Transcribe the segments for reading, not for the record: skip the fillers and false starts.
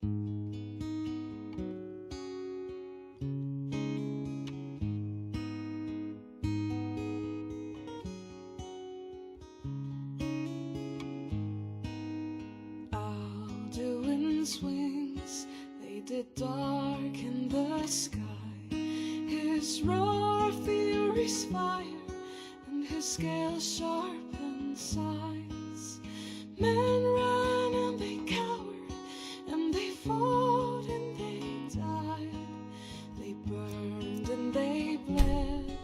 Alduin's wings, they did darken the sky. His roar fury's fire, and his scales sharpened sides. Men ran and they cowered, and they fought and they died. They burned and they bled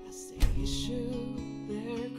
as they issued their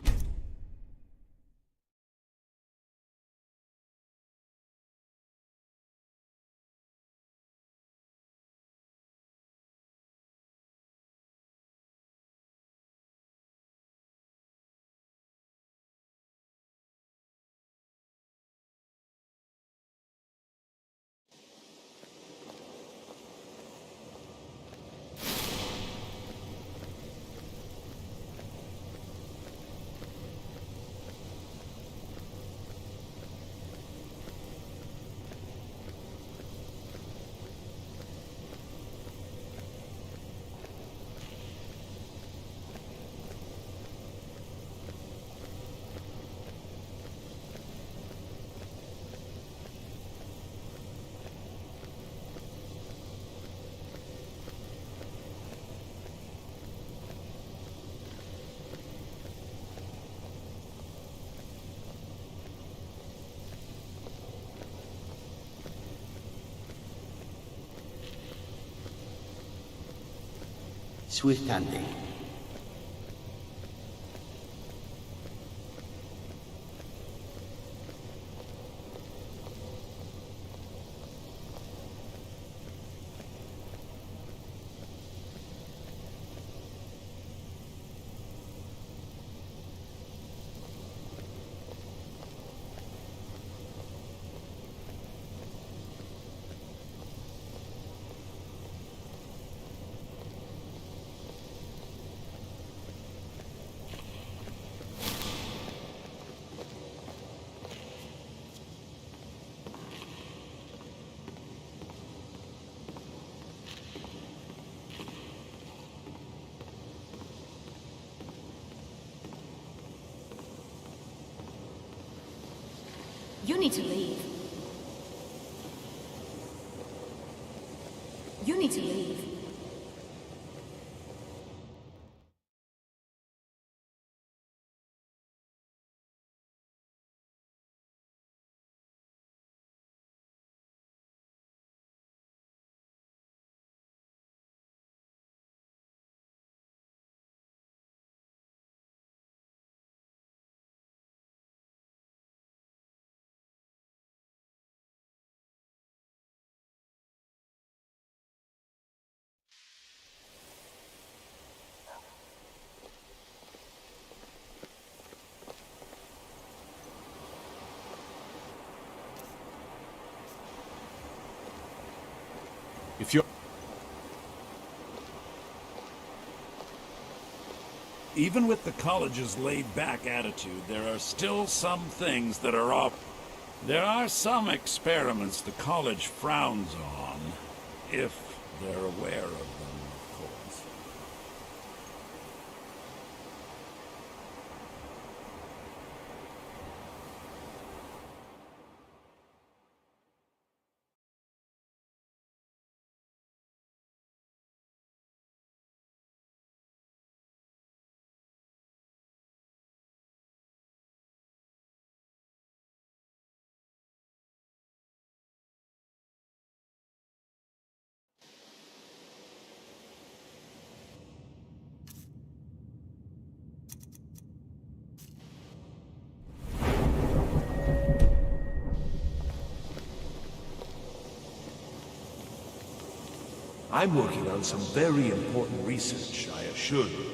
Swift handing. You need to leave. You need to leave. If you're... Even with the college's laid-back attitude, there are still some things that are off. There are some experiments the college frowns on, if they're aware of them, of course. I'm working on some very important research, I assure you.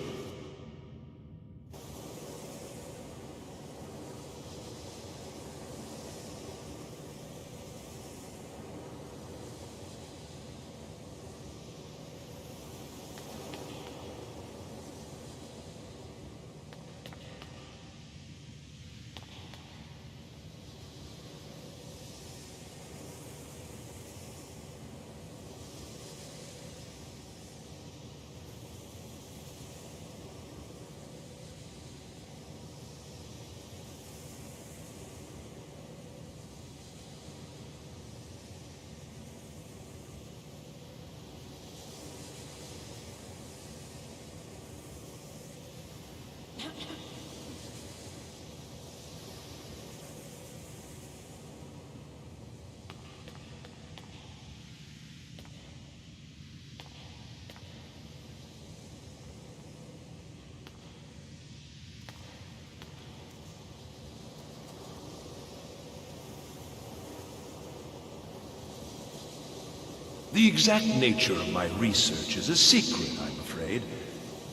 The exact nature of my research is a secret, I'm afraid,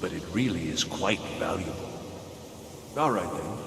but it really is quite valuable. All right, then.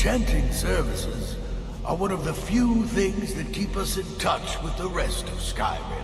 Enchanting services are one of the few things that keep us in touch with the rest of Skyrim.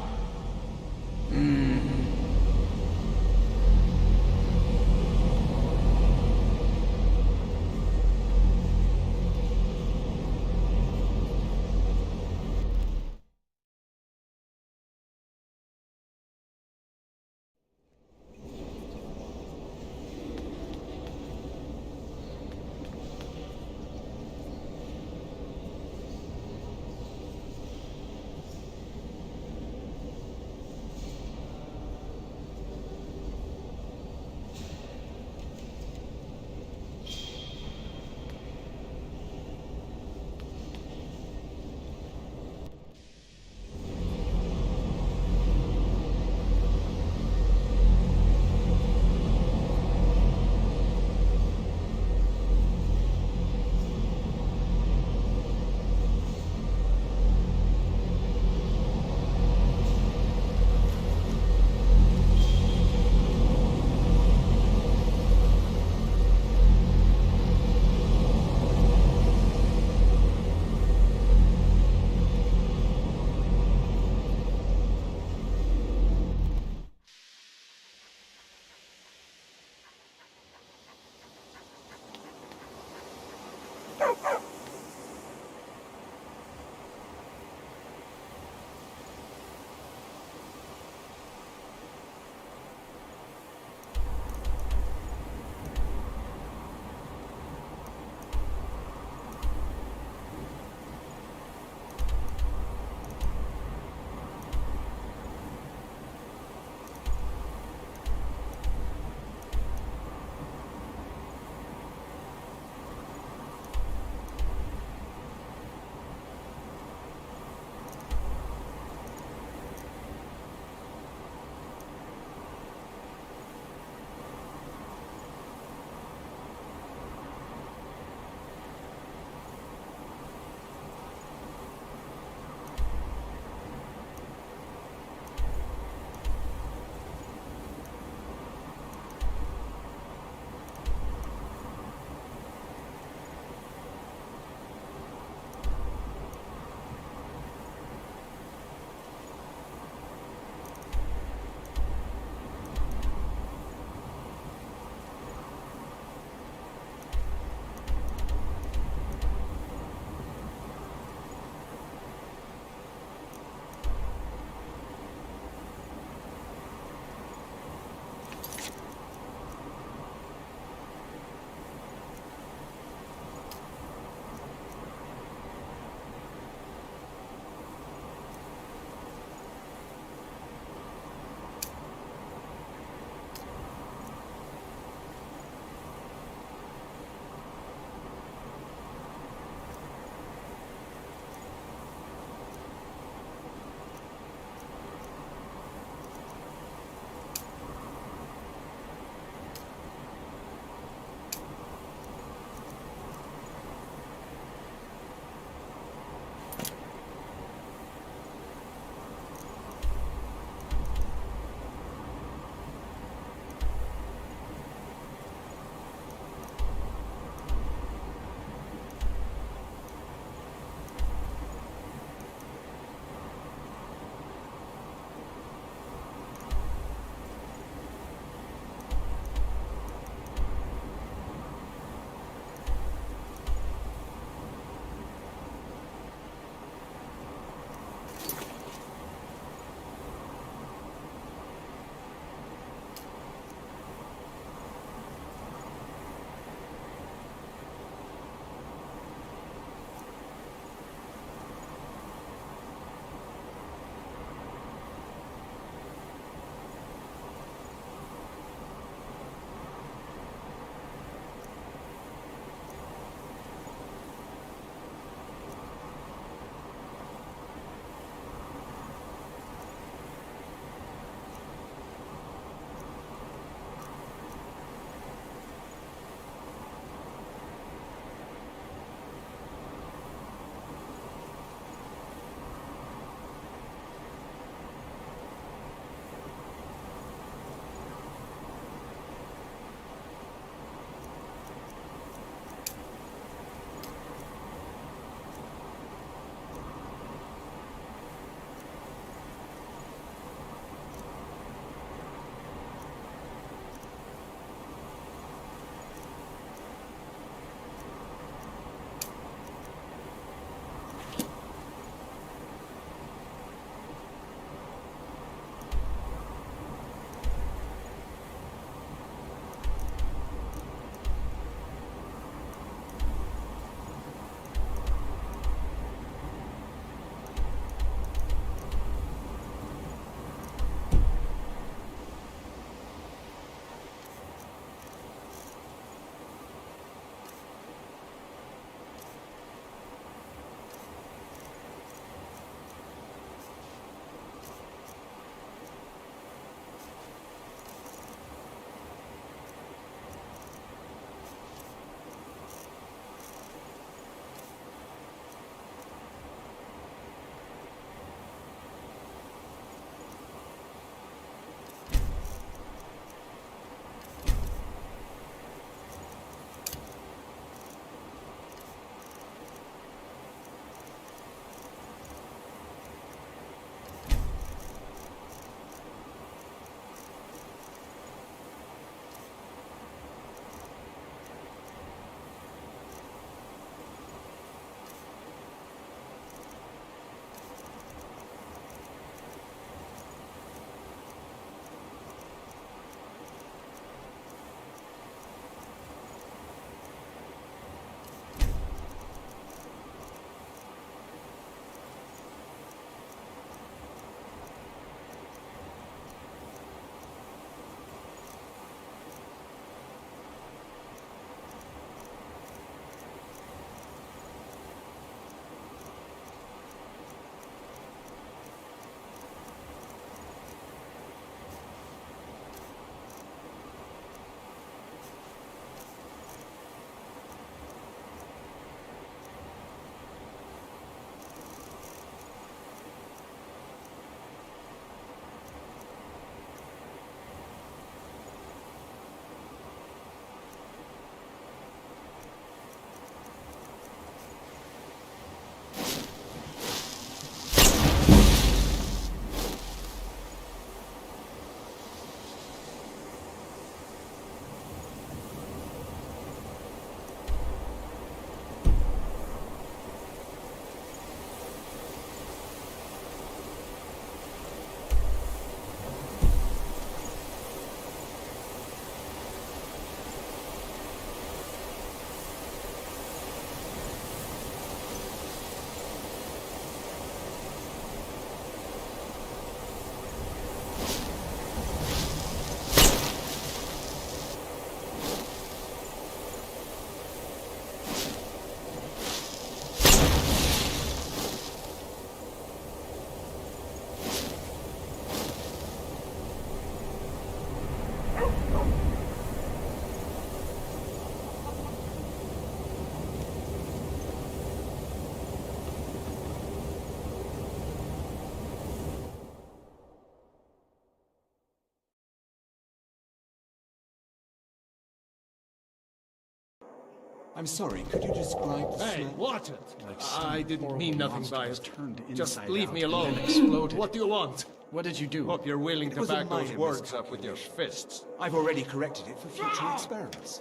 I'm sorry, could you describe the Hey, smell? watch it! Like some I didn't horrible mean nothing monster by was it. turned Just inside leave out me and alone. then exploded. What do you want? What did you do? Hope you're willing It to was a back those minor words up with your fists. I've already corrected it for future experiments.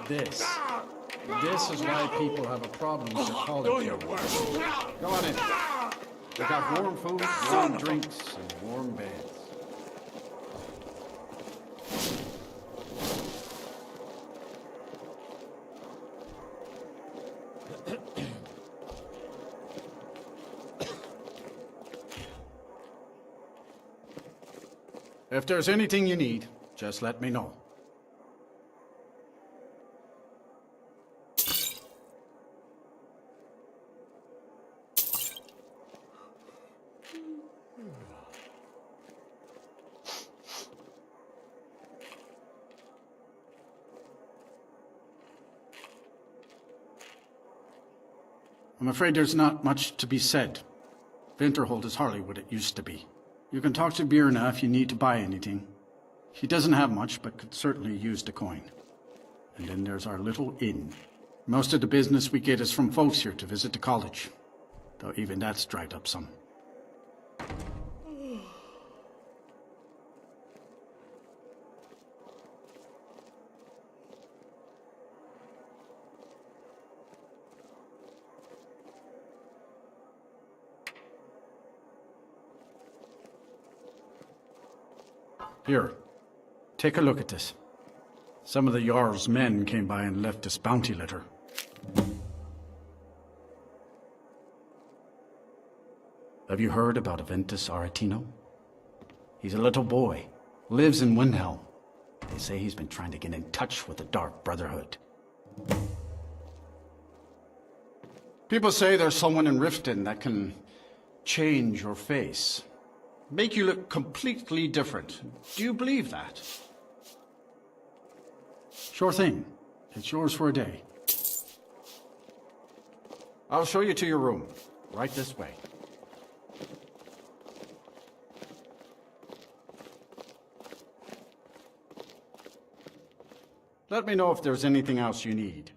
This is why people have a problem with the college. Do your worst. Go on in. We got warm food, warm drinks, and warm beds. If there's anything you need, just let me know. I'm afraid there's not much to be said. Winterhold is hardly what it used to be. You can talk to Birna if you need to buy anything. She doesn't have much, but could certainly use the coin. And then there's our little inn. Most of the business we get is from folks here to visit the college. Though even that's dried up some. Here, take a look at this. Some of the Jarl's men came by and left this bounty letter. Have you heard about Aventus Aretino? He's a little boy, lives in Windhelm. They say he's been trying to get in touch with the Dark Brotherhood. People say there's someone in Riften that can change your face. Make you look completely different. Do you believe that? Sure thing. It's yours for a day. I'll show you to your room. Right this way. Let me know if there's anything else you need.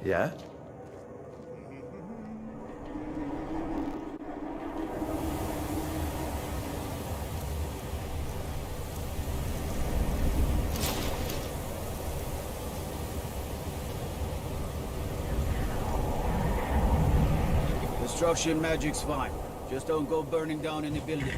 Yeah? Destruction magic's fine. Just don't go burning down any buildings.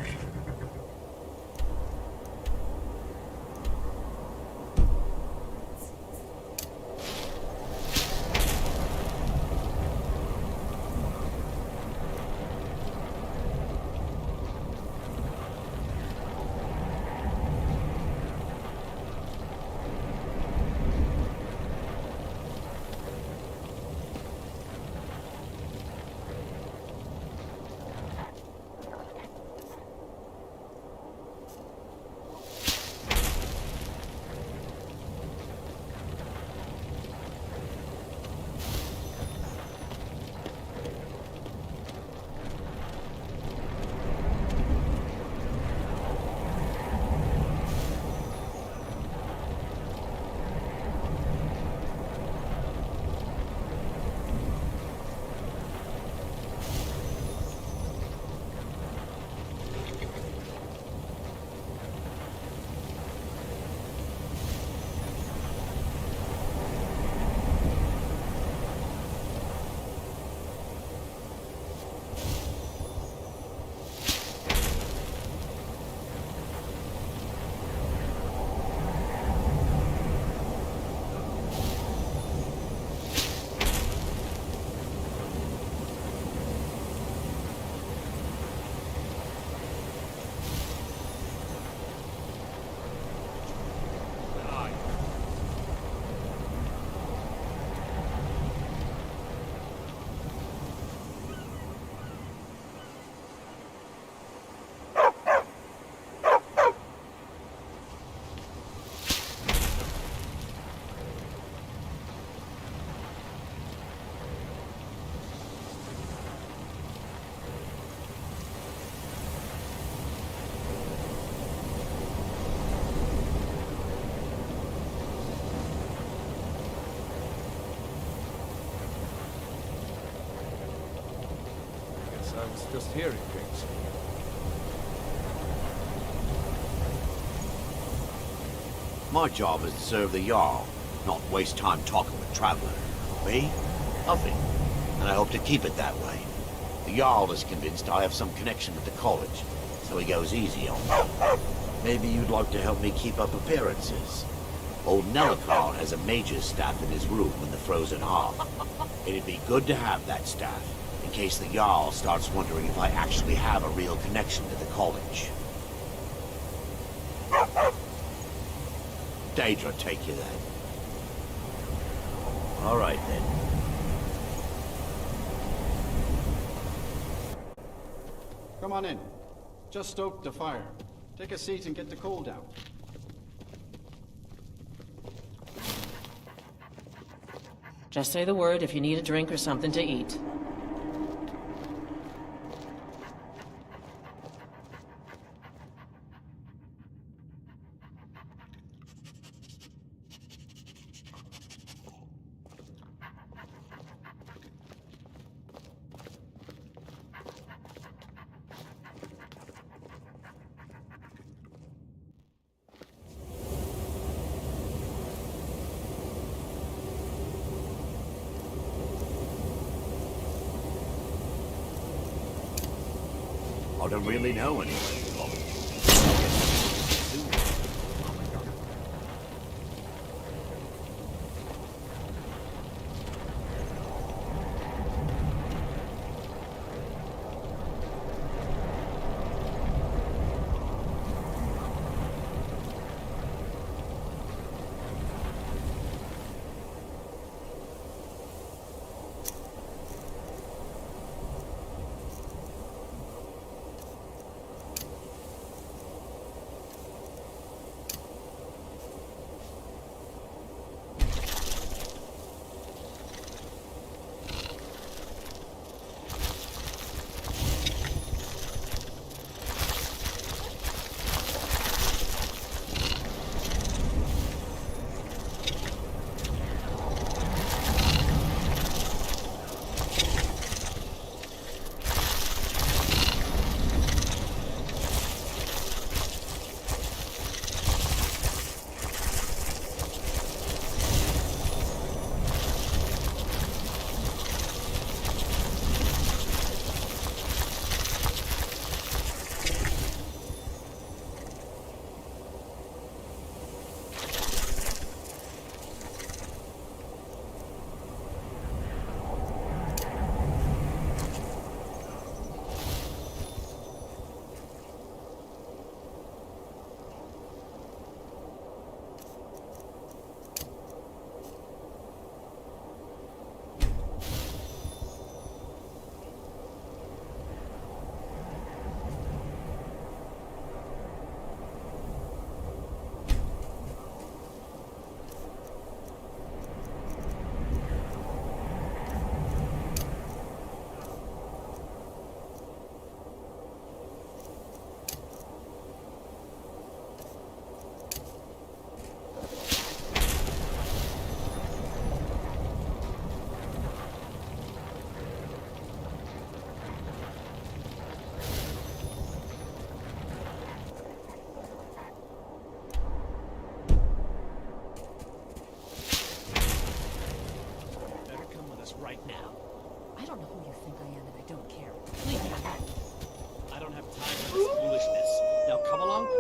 I was just hearing things. My job is to serve the Jarl, not waste time talking with travelers. Me? Nothing. And I hope to keep it that way. The Jarl is convinced I have some connection with the college, so he goes easy on me. Maybe you'd like to help me keep up appearances. Old Nellicard has a mage's staff in his room in the frozen hearth. It'd be good to have that staff, in case the Jarl starts wondering if I actually have a real connection to the college. Daedra take you then. All right then. Come on in. Just stoked the fire. Take a seat and get the coal down. Just say the word if you need a drink or something to eat. I don't really know anyone.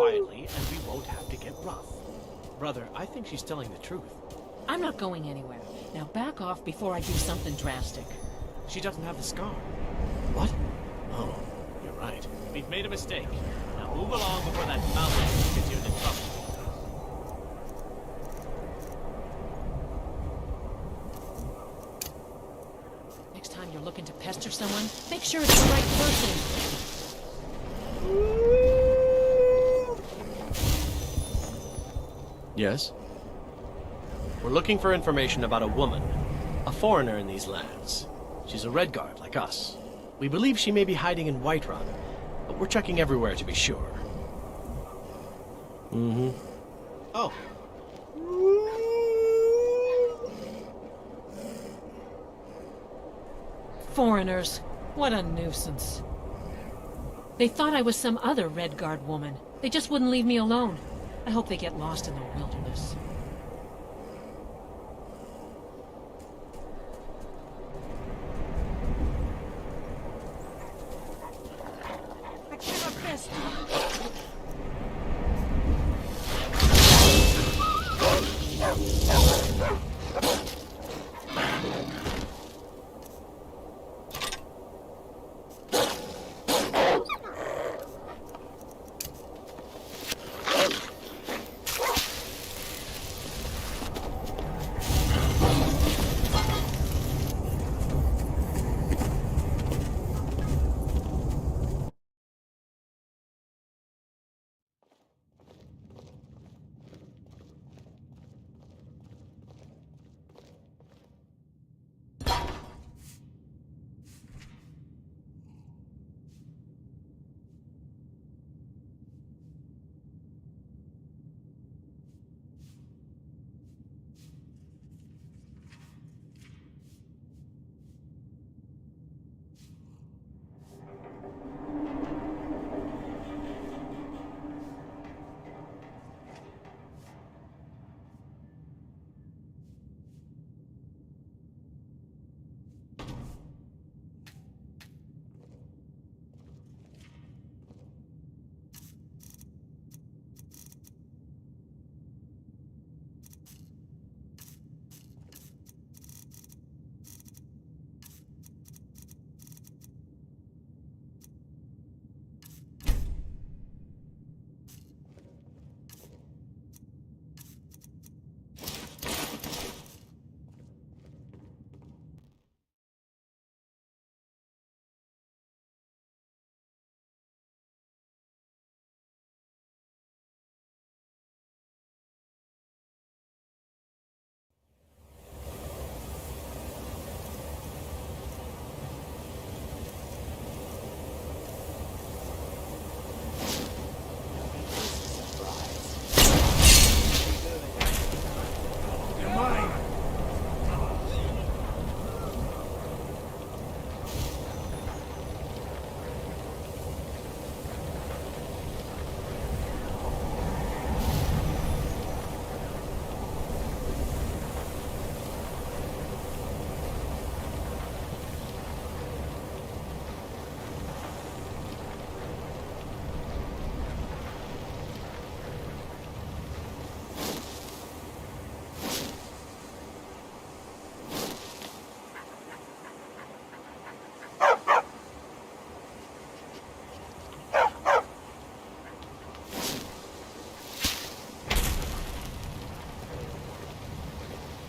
quietly and we won't have to get rough. Brother, I think she's telling the truth. I'm not going anywhere. Now back off before I do something drastic. She doesn't have the scar. What? Oh, you're right. We've made a mistake. Now move along before that mountain gets you into trouble. Next time you're looking to pester someone, make sure it's the right person. Yes? We're looking for information about a woman, a foreigner in these lands. She's a Redguard like us. We believe she may be hiding in Whiterun, but we're checking everywhere to be sure. Mm-hmm. Oh. Foreigners. What a nuisance. They thought I was some other Redguard woman. They just wouldn't leave me alone. I hope they get lost in the wilderness. I cannot rest.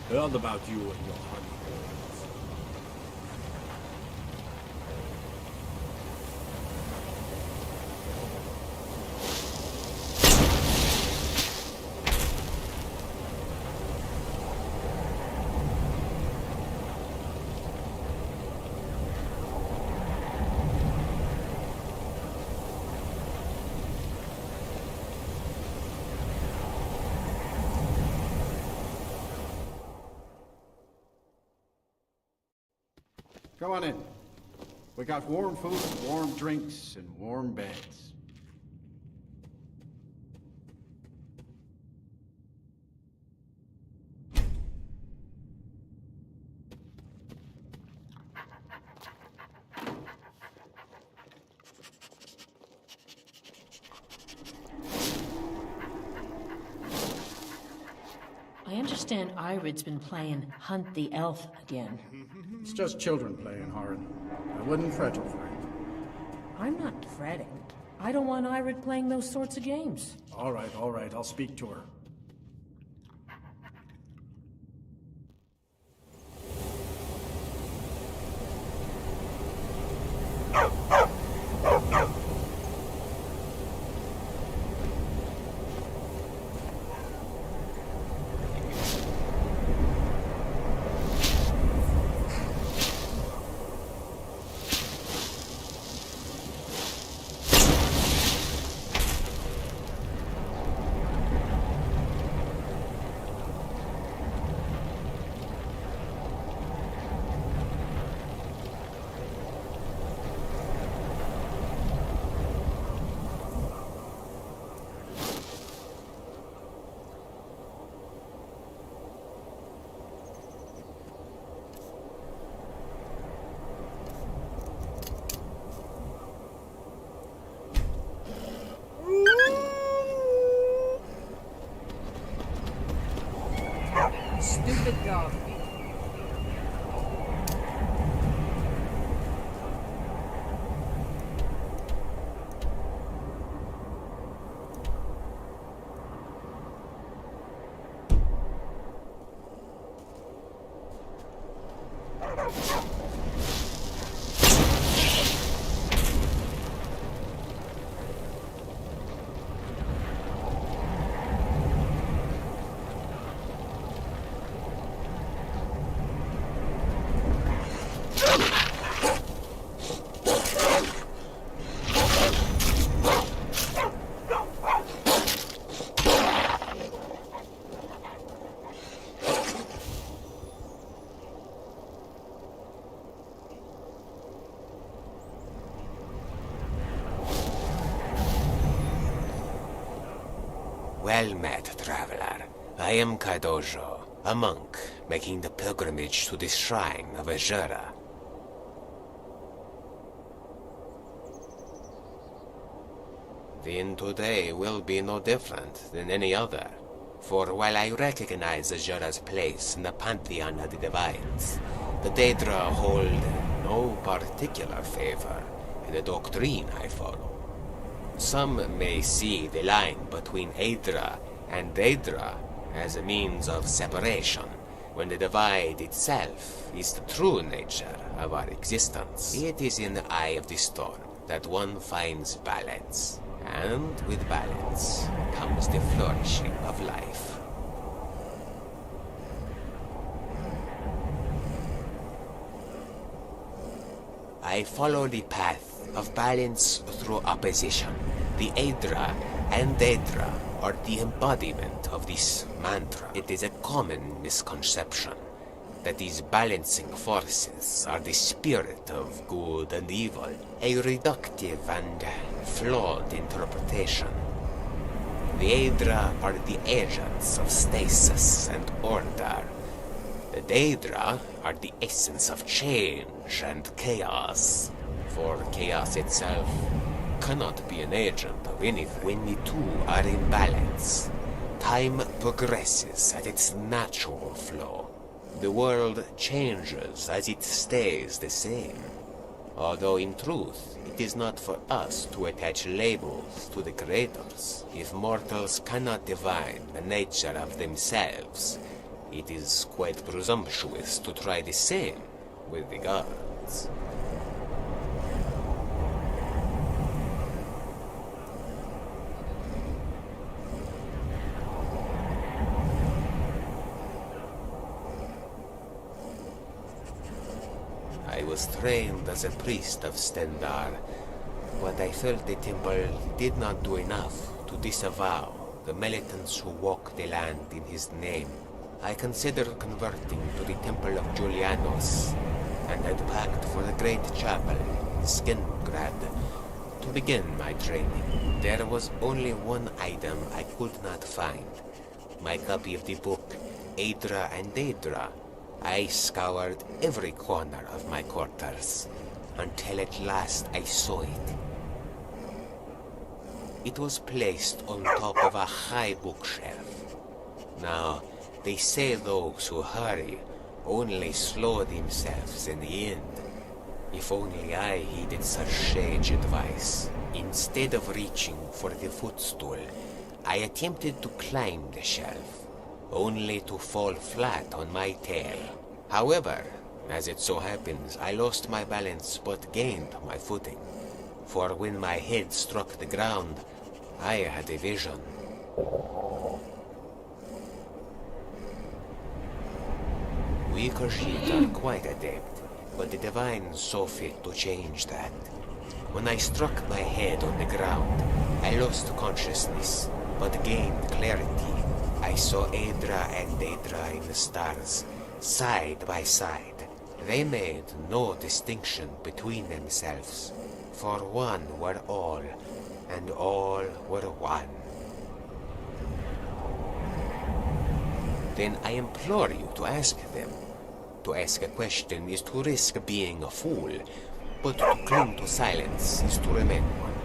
Heard about you and your honeymoons. Come on in. We got warm food, warm drinks, and warm beds. understand Irid's been playing Hunt the Elf again. It's just children playing, Haran. I wouldn't fret over it. I'm not fretting. I don't want Irid playing those sorts of games. All right, I'll speak to her. Stupid dog. Well met, traveler. I am Kaidojo, a monk making the pilgrimage to the shrine of Azura. Then today will be no different than any other. For while I recognize Azura's place in the pantheon of the divines, the Daedra hold no particular favor in the doctrine I follow. Some may see the line between Aedra and Daedra as a means of separation, when the divide itself is the true nature of our existence. It is in the eye of the storm that one finds balance, and with balance comes the flourishing of life. I follow the path of balance through opposition. The Aedra and Daedra are the embodiment of this mantra. It is a common misconception that these balancing forces are the spirit of good and evil, a reductive and flawed interpretation. The Aedra are the agents of stasis and order. The Daedra are the essence of change and chaos. For chaos itself cannot be an agent of anything. When the two are in balance, time progresses at its natural flow. The world changes as it stays the same. Although in truth, it is not for us to attach labels to the creators. If mortals cannot divine the nature of themselves, it is quite presumptuous to try the same with the gods. I was trained as a priest of Stendar, but I felt the temple did not do enough to disavow the militants who walk the land in his name. I considered converting to the Temple of Julianos, and had packed for the great chapel in Skingrad to begin my training. There was only one item I could not find: my copy of the book Aedra and Daedra. I scoured every corner of my quarters, until at last I saw it. It was placed on top of a high bookshelf. Now, They say those who hurry only slow themselves in the end. If only I heeded such sage advice. Instead of reaching for the footstool, I attempted to climb the shelf, only to fall flat on my tail. However, as it so happens, I lost my balance but gained my footing. For when my head struck the ground, I had a vision. We Khajiit are quite adept, but the Divines saw fit to change that. When I struck my head on the ground, I lost consciousness, but gained clarity. I saw Aedra and Daedra in the stars, side by side. They made no distinction between themselves, for one were all, and all were one. Then I implore you to ask them. To ask a question is to risk being a fool, but to cling to silence is to remain one.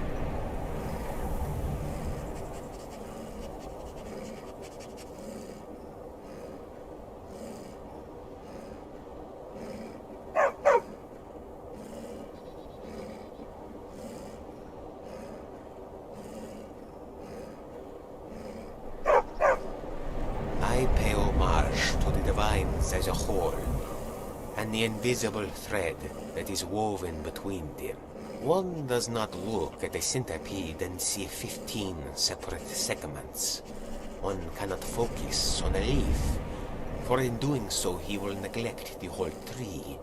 I pay homage to the Divines as a whole, and the invisible thread that is woven between them. One does not look at a centipede and see 15 separate segments. One cannot focus on a leaf, for in doing so he will neglect the whole tree.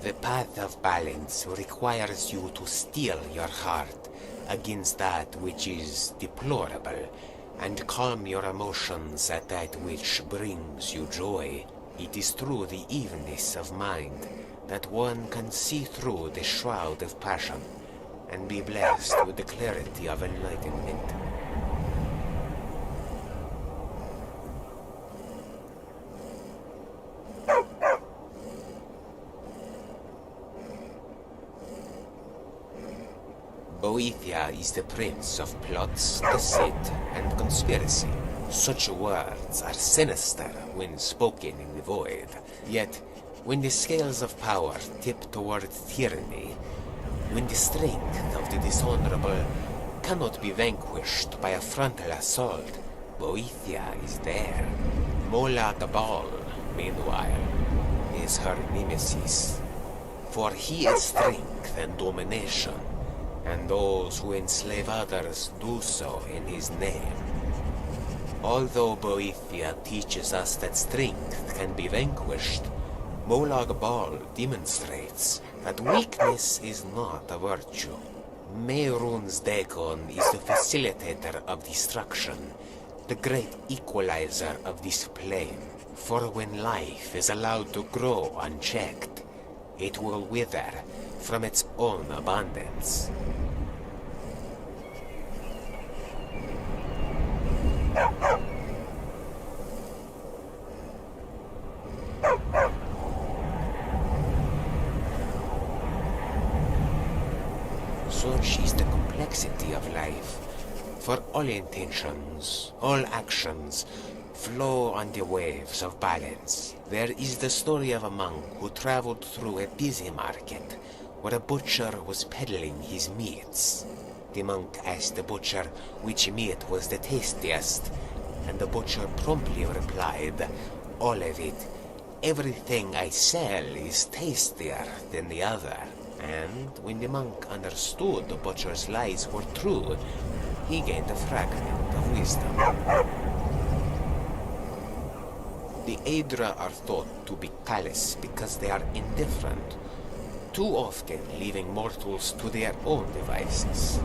The path of balance requires you to steel your heart against that which is deplorable, and calm your emotions at that which brings you joy. It is through the evenness of mind that one can see through the shroud of passion and be blessed with the clarity of enlightenment. Boethia is the prince of plots, deceit, and conspiracy. Such words are sinister when spoken in the void. Yet, when the scales of power tip toward tyranny, when the strength of the dishonorable cannot be vanquished by a frontal assault, Boethia is there. Mola Gabal, meanwhile, is her nemesis. For he is strength and domination, and those who enslave others do so in his name. Although Boethia teaches us that strength can be vanquished, Molag Bal demonstrates that weakness is not a virtue. Mehrunes Dagon is the facilitator of destruction, the great equalizer of this plane. For when life is allowed to grow unchecked, it will wither from its own abundance. Such is the complexity of life. For all intentions, all actions, flow on the waves of balance. There is the story of a monk who traveled through a busy market, where a butcher was peddling his meats. The monk asked the butcher which meat was the tastiest, and the butcher promptly replied, "All of it. Everything I sell is tastier than the other." And when the monk understood the butcher's lies were true, he gained a fragment of wisdom. The Aedra are thought to be callous because they are indifferent, too often leaving mortals to their own devices.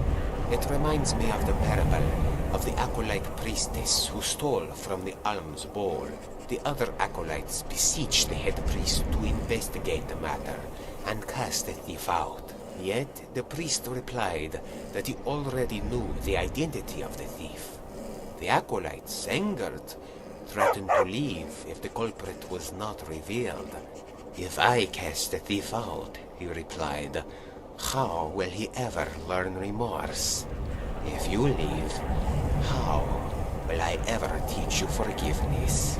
It reminds me of the parable of the acolyte priestess who stole from the alms bowl. The other acolytes beseeched the head priest to investigate the matter and cast the thief out. Yet the priest replied that he already knew the identity of the thief. The acolytes, angered, threatened to leave if the culprit was not revealed. If I cast the thief out, he replied, how will he ever learn remorse? If you leave, how will I ever teach you forgiveness?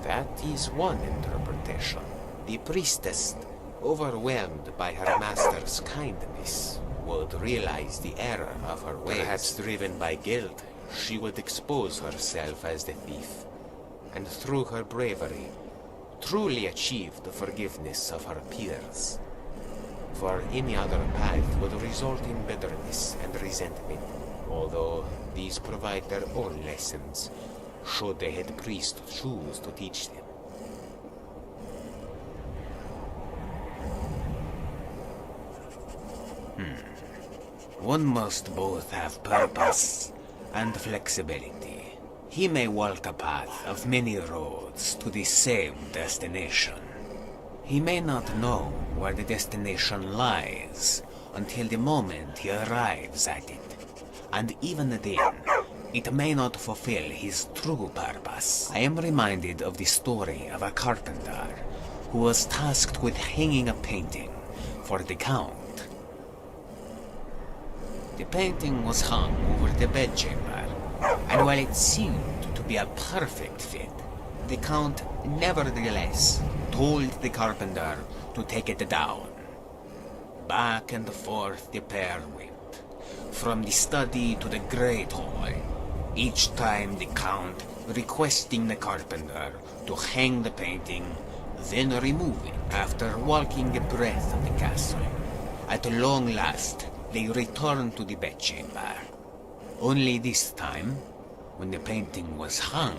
That is one interpretation. The priestess, overwhelmed by her master's kindness, would realize the error of her ways. Perhaps driven by guilt, she would expose herself as the thief, and through her bravery, truly achieve the forgiveness of her peers. For any other path would result in bitterness and resentment, although these provide their own lessons, should the head priest choose to teach them. One must both have purpose and flexibility. He may walk a path of many roads to the same destination. He may not know where the destination lies until the moment he arrives at it. And even then, it may not fulfill his true purpose. I am reminded of the story of a carpenter who was tasked with hanging a painting for the Count. The painting was hung over the bedchamber, and while it seemed to be a perfect fit, the Count nevertheless told the carpenter to take it down. Back and forth the pair went, from the study to the great hall, each time the Count requesting the carpenter to hang the painting, then remove it. After walking the breadth of the castle, at long last they returned to the bedchamber. Only this time, when the painting was hung,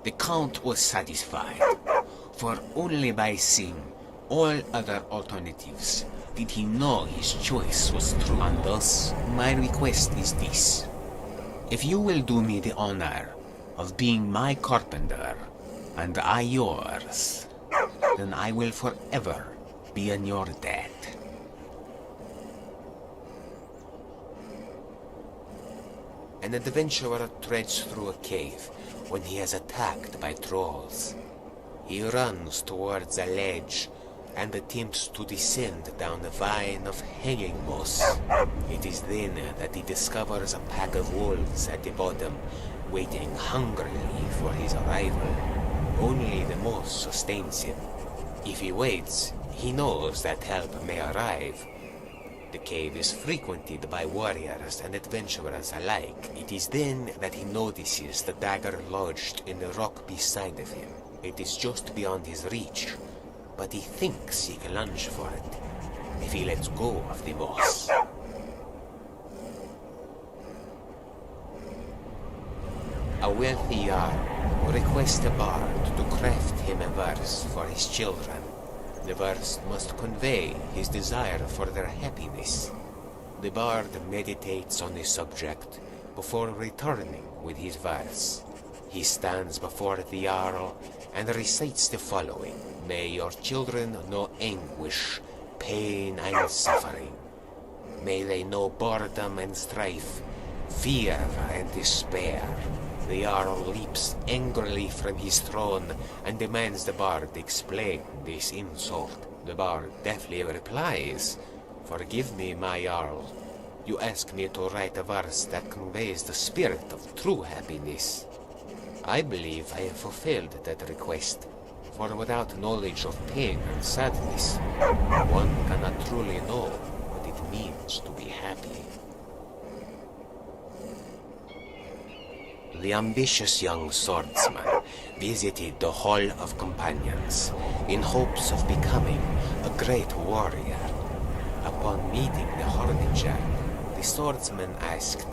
the Count was satisfied, for only by seeing all other alternatives did he know his choice was true. And thus, my request is this. If you will do me the honor of being my carpenter, and I yours, then I will forever be in your debt. An adventurer treads through a cave when he is attacked by trolls. He runs towards a ledge and attempts to descend down a vine of hanging moss. It is then that he discovers a pack of wolves at the bottom, waiting hungrily for his arrival. Only the moss sustains him. If he waits, he knows that help may arrive. The cave is frequented by warriors and adventurers alike. It is then that he notices the dagger lodged in the rock beside of him. It is just beyond his reach, but he thinks he can lunge for it if he lets go of the moss. A wealthy Jarl requests a bard to craft him a verse for his children. The verse must convey his desire for their happiness. The bard meditates on the subject before returning with his verse. He stands before the Jarl and recites the following. May your children know anguish, pain and suffering. May they know boredom and strife, fear and despair. The Jarl leaps angrily from his throne and demands the bard explain this insult. The bard deftly replies, "Forgive me, my Jarl. You ask me to write a verse that conveys the spirit of true happiness. I believe I have fulfilled that request, for without knowledge of pain and sadness, one cannot truly know what it means to be happy." The ambitious young swordsman visited the Hall of Companions in hopes of becoming a great warrior. Upon meeting the Harbinger, the swordsman asked,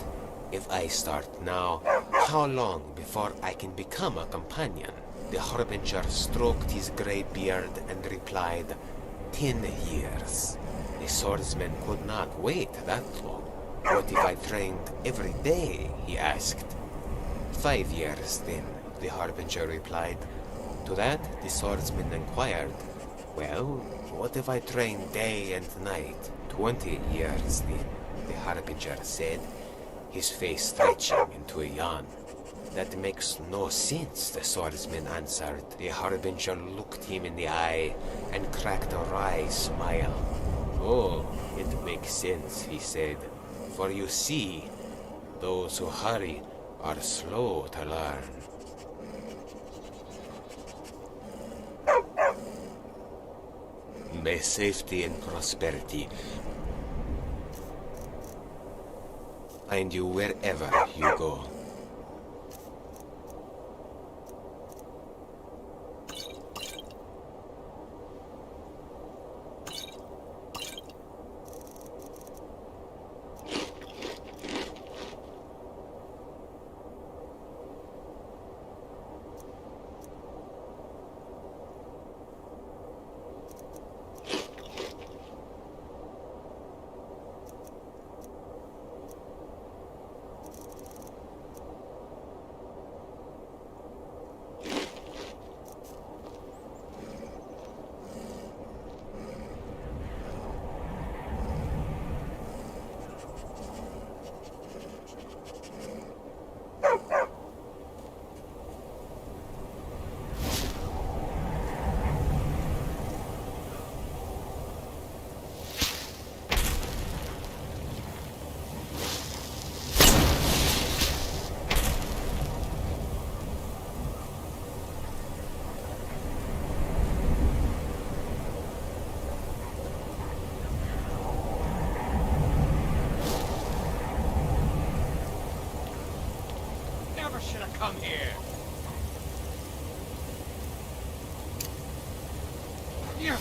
"If I start now, how long before I can become a companion?" The Harbinger stroked his grey beard and replied, 10 years. The swordsman could not wait that long. "What if I trained every day?" he asked. 5 years, then, the Harbinger replied. To that, the swordsman inquired, "Well, What if I train day and night? 20 years, the Harbinger said, his face stretching into a yawn. That makes no sense, the swordsman answered. The Harbinger looked him in the eye and cracked a wry smile. Oh, it makes sense, he said. For you see, those who hurry are slow to learn. May safety and prosperity find you wherever you go. Come here. Yeah.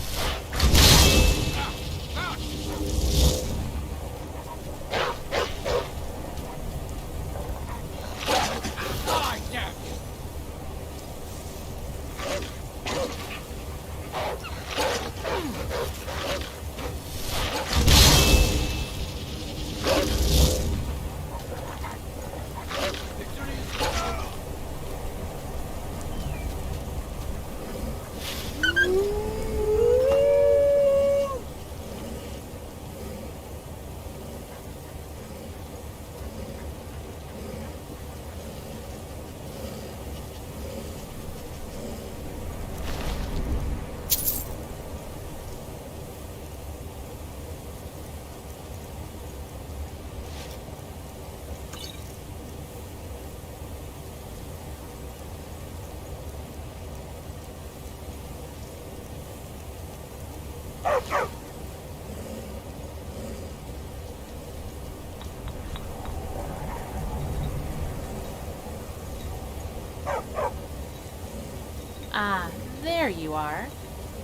Ah, there you are.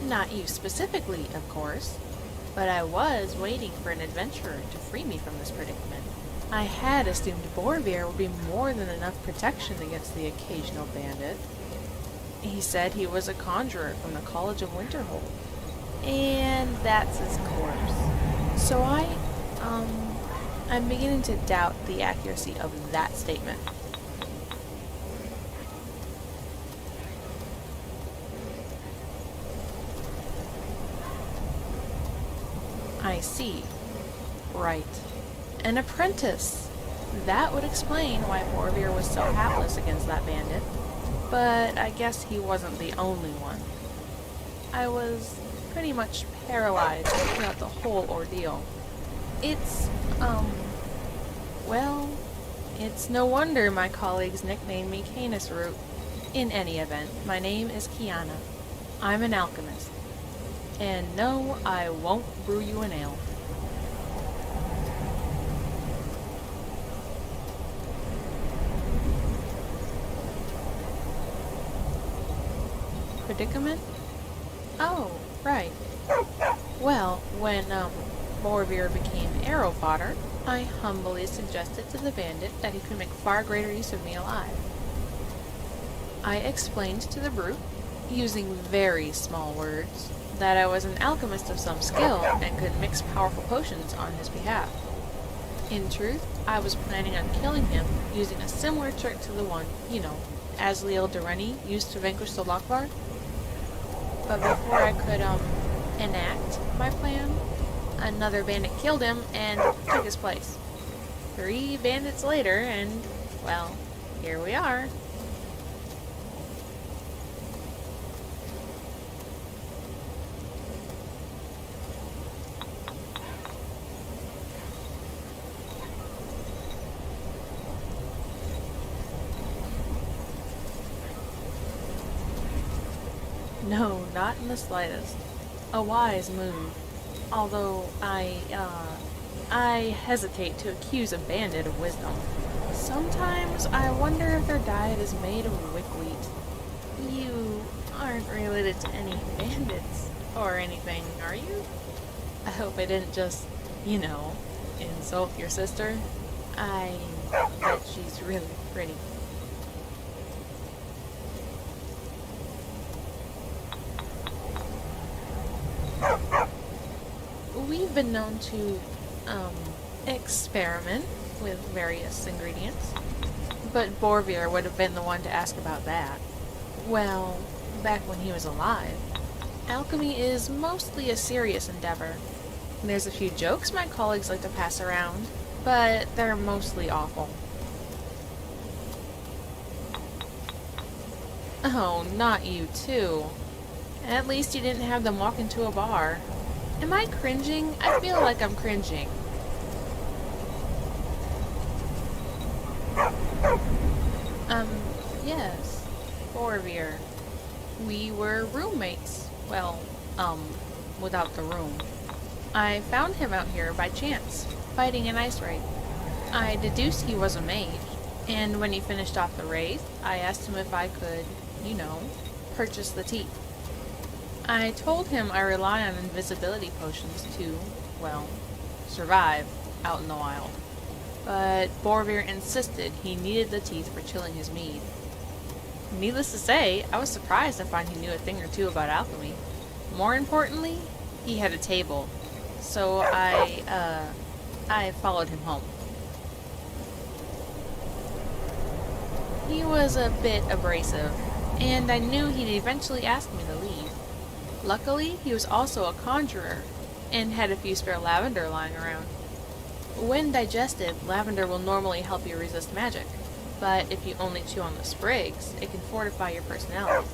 Not you specifically, of course, but I was waiting for an adventurer to free me from this predicament. I had assumed Borvir would be more than enough protection against the occasional bandit. He said he was a conjurer from the College of Winterhold, and that's his course. So I'm beginning to doubt the accuracy of that statement. I see. Right. An apprentice. That would explain why Borvir was so hapless against that bandit. But I guess he wasn't the only one. I was pretty much paralyzed throughout the whole ordeal. Well, it's no wonder my colleagues nicknamed me Canis Root. In any event, my name is Kiana. I'm an alchemist. And no, I won't brew you an ale. Predicament? Oh, right. Well, when, Borvir became arrow fodder, I humbly suggested to the bandit that he could make far greater use of me alive. I explained to the brute, using very small words, that I was an alchemist of some skill and could mix powerful potions on his behalf. In truth, I was planning on killing him using a similar trick to the one, Asliel Dureni used to vanquish the Lockbard. But before I could, enact my plan, another bandit killed him and took his place. 3 bandits later, and, well, here we are. No, not in the slightest. A wise move. Although I hesitate to accuse a bandit of wisdom. Sometimes I wonder if their diet is made of wickweed. You aren't related to any bandits or anything, are you? I hope I didn't just, insult your sister. I bet she's really pretty. We've been known to, experiment with various ingredients, but Borvir would have been the one to ask about that. Well, back when he was alive. Alchemy is mostly a serious endeavor. There's a few jokes my colleagues like to pass around, but they're mostly awful. Oh, not you too. At least you didn't have them walk into a bar. Am I cringing? I feel like I'm cringing. Yes. Borvir. We were roommates. Well, without the room. I found him out here by chance, fighting an ice raid. I deduced he was a mage, and when he finished off the raid, I asked him if I could, purchase the teeth. I told him I rely on invisibility potions to, survive out in the wild. But Borvir insisted he needed the teeth for chilling his mead. Needless to say, I was surprised to find he knew a thing or two about alchemy. More importantly, he had a table, so I followed him home. He was a bit abrasive, and I knew he'd eventually ask me to leave. Luckily, he was also a conjurer, and had a few spare lavender lying around. When digested, lavender will normally help you resist magic, but if you only chew on the sprigs, it can fortify your personality.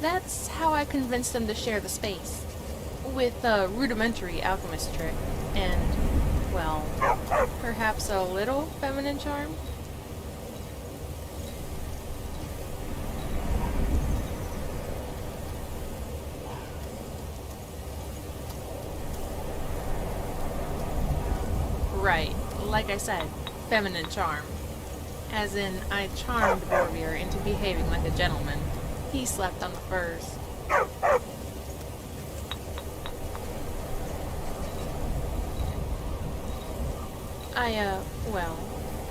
That's how I convinced him to share the space, with a rudimentary alchemist trick, and, perhaps a little feminine charm? Right, like I said, feminine charm. As in, I charmed Borvir into behaving like a gentleman. He slept on the furs.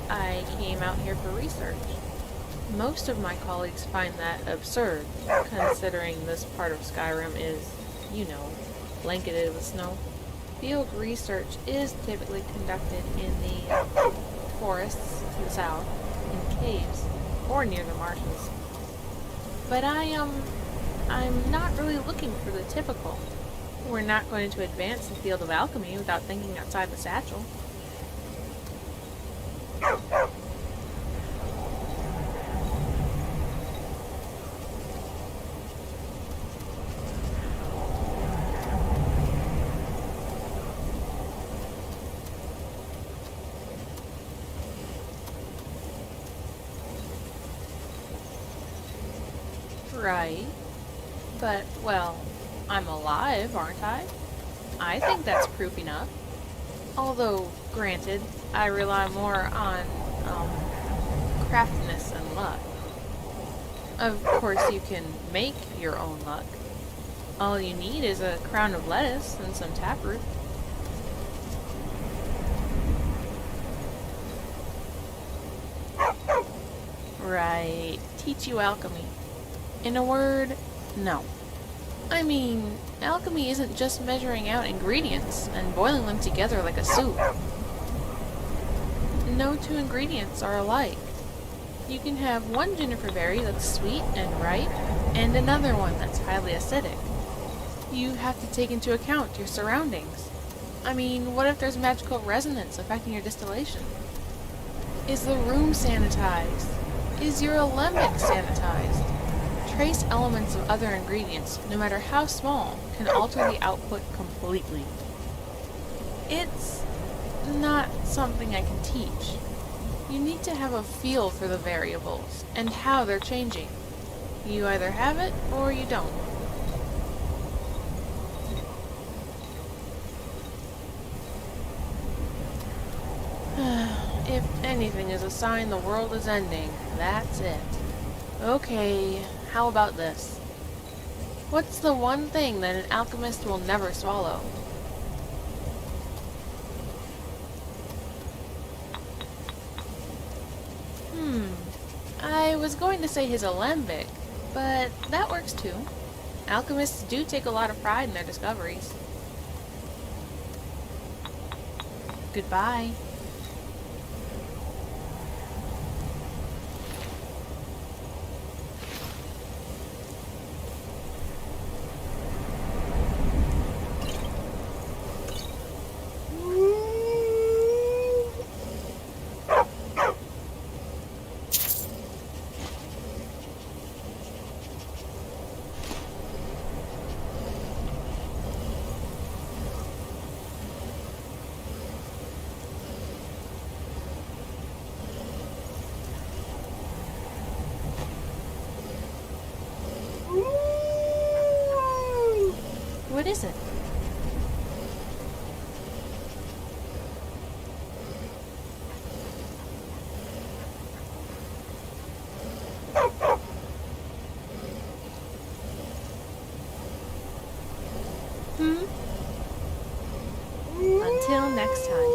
I came out here for research. Most of my colleagues find that absurd, considering this part of Skyrim is, blanketed with snow. Field research is typically conducted in the forests to the south, in caves, or near the marshes. But I'm not really looking for the typical. We're not going to advance the field of alchemy without thinking outside the satchel. Right. But, I'm alive, aren't I? I think that's proof enough. Although, granted, I rely more on, craftiness and luck. Of course, you can make your own luck. All you need is a crown of lettuce and some taproot. Right. Teach you alchemy. In a word, no. I mean, alchemy isn't just measuring out ingredients and boiling them together like a soup. No two ingredients are alike. You can have one juniper berry that's sweet and ripe, and another one that's highly acidic. You have to take into account your surroundings. I mean, what if there's magical resonance affecting your distillation? Is the room sanitized? Is your alembic sanitized? Trace elements of other ingredients, no matter how small, can alter the output completely. It's not something I can teach. You need to have a feel for the variables and how they're changing. You either have it or you don't. If anything is a sign the world is ending, that's it. Okay, how about this? What's the one thing that an alchemist will never swallow? I was going to say his alembic, but that works too. Alchemists do take a lot of pride in their discoveries. Goodbye. What is it? Until next time.